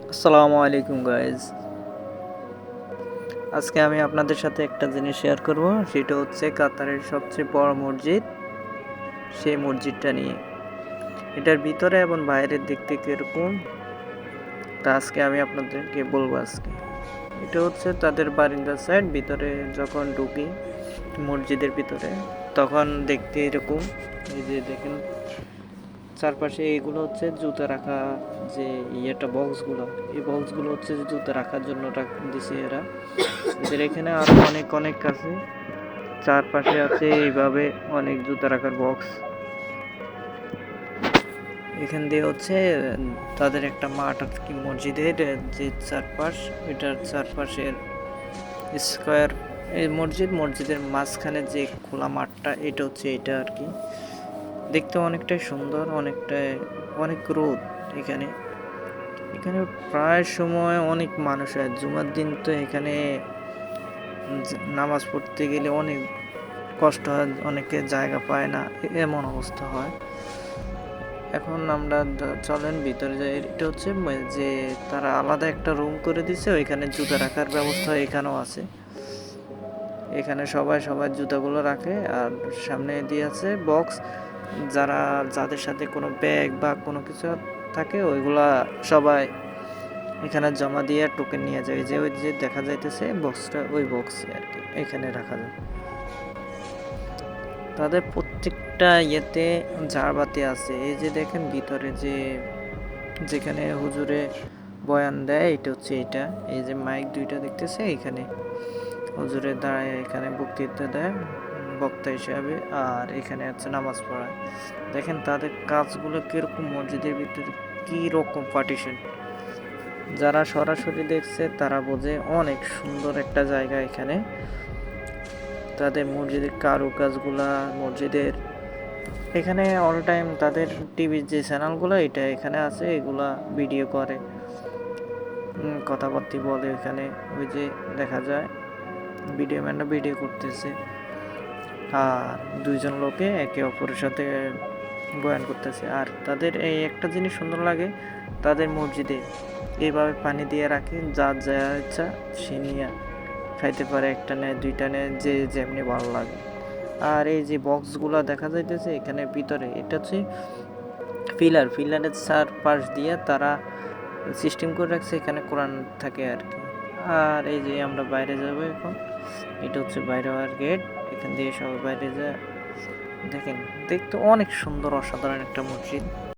আসসালামু আলাইকুম গাইজ। আজকে আমি আপনাদের সাথে একটা জিনিস শেয়ার করব, সেটা হচ্ছে কাতারের সবচেয়ে বড় মসজিদ, সেই মসজিদটা নিয়ে। এটার ভিতরে এবং বাইরের দিক থেকে এরকম, তা আজকে আমি আপনাদেরকে বলবো। আজকে এটা হচ্ছে তাদের বারিন্দার সাইড। ভিতরে যখন ঢুকি মসজিদের ভিতরে, তখন দেখতে এরকম। এই যে দেখেন চারপাশে এগুলো হচ্ছে জুতা রাখা, যে বক্সগুলো, এই বক্সগুলো হচ্ছে জুতা রাখার জন্য দিছে এরা। এদের এখানে আরো অনেক অনেক আছে, চারপাশে আছে এইভাবে অনেক জুতা রাখার বক্স। এখান দিয়ে হচ্ছে তাদের একটা মাঠ আর কি, মসজিদের যে চারপাশ, এটার চারপাশের স্কোয়ার। এই মসজিদের মাঝখানে যে খোলা মাঠটা, এটা হচ্ছে এটা আর কি। দেখতে অনেকটাই সুন্দর, অনেক রোদ এখানে। এখানে প্রায় সময় অনেক মানুষ হয়। জুমার দিন তো এখানে নামাজ পড়তে গেলে অনেক কষ্ট হয়, অনেকে জায়গা পায় না, এমন অবস্থা হয়। এখন আমরা চলেন ভিতরে যাই। এটা হচ্ছে যে তারা আলাদা একটা রুম করে দিছে, ওইখানে জুতা রাখার ব্যবস্থা এখানেও আছে। এখানে সবাই জুতাগুলো রাখে, আর সামনে দিয়ে আছে বক্স। যাদের সাথে কোনো ব্যাগ বা কোনো কিছু থাকে, ওইগুলা সবাই এখানে জমা দিয়ে টোকেন নিয়ে যায়। ওই যে দেখা যাইতেছে বক্সটা, ওই বক্সে আর কি এখানে রাখা যায়। তাদের প্রত্যেকটা ইয়েতে ঝাড়বাতি আছে। এই যে দেখেন ভিতরে যেখানে হুজুরে বয়ান দেয়, এটা হচ্ছে এটা। এই যে মাইক দুইটা দেখতেছে, এখানে হুজুরে দাঁড়ায় এখানে বক্তৃতা দেয় বক্তা হিসাবে, আর এখানে হচ্ছে নামাজ পড়ায়। দেখেন তাদের কাজগুলো কিরকম, মসজিদের ভিতরে কি রকম পার্টিশন। যারা সরাসরি দেখছে তারা বোঝে অনেক সুন্দর একটা জায়গা এখানে। তাদের মসজিদের কারুকাজগুলা, মসজিদের এখানে অল টাইম তাদের টিভির যে চ্যানেলগুলো এটা এখানে আছে, এগুলা ভিডিও করে, কথাবার্তা বলে এখানে। ওই যে দেখা যায় ভিডিও ম্যানরা ভিডিও করতেছে, আর দুইজন লোকে একে অপরের সাথে বয়ান করতেছে। আর তাদের এই একটা জিনিস সুন্দর লাগে, তাদের মসজিদে এইভাবে পানি দিয়ে রাখে, যার যা ইচ্ছা সে নিয়ে খাইতে পারে, একটা নেয় দুইটা নেয়, যে যেমনি ভালো লাগে। আর এই যে বক্সগুলো দেখা যাইতেছে এখানে ভিতরে, এটা হচ্ছে ফিলারের চারপাশ দিয়ে তারা সিস্টেম করে রাখছে, এখানে কোরআন থাকে আর কি। আর এই যে আমরা বাইরে যাব এখন, এটা হচ্ছে বাইরে হওয়ার গেট। এখান দিয়ে সবাই বাইরে যায়। দেখেন দেখতে অনেক সুন্দর, অসাধারণ একটা মসজিদ।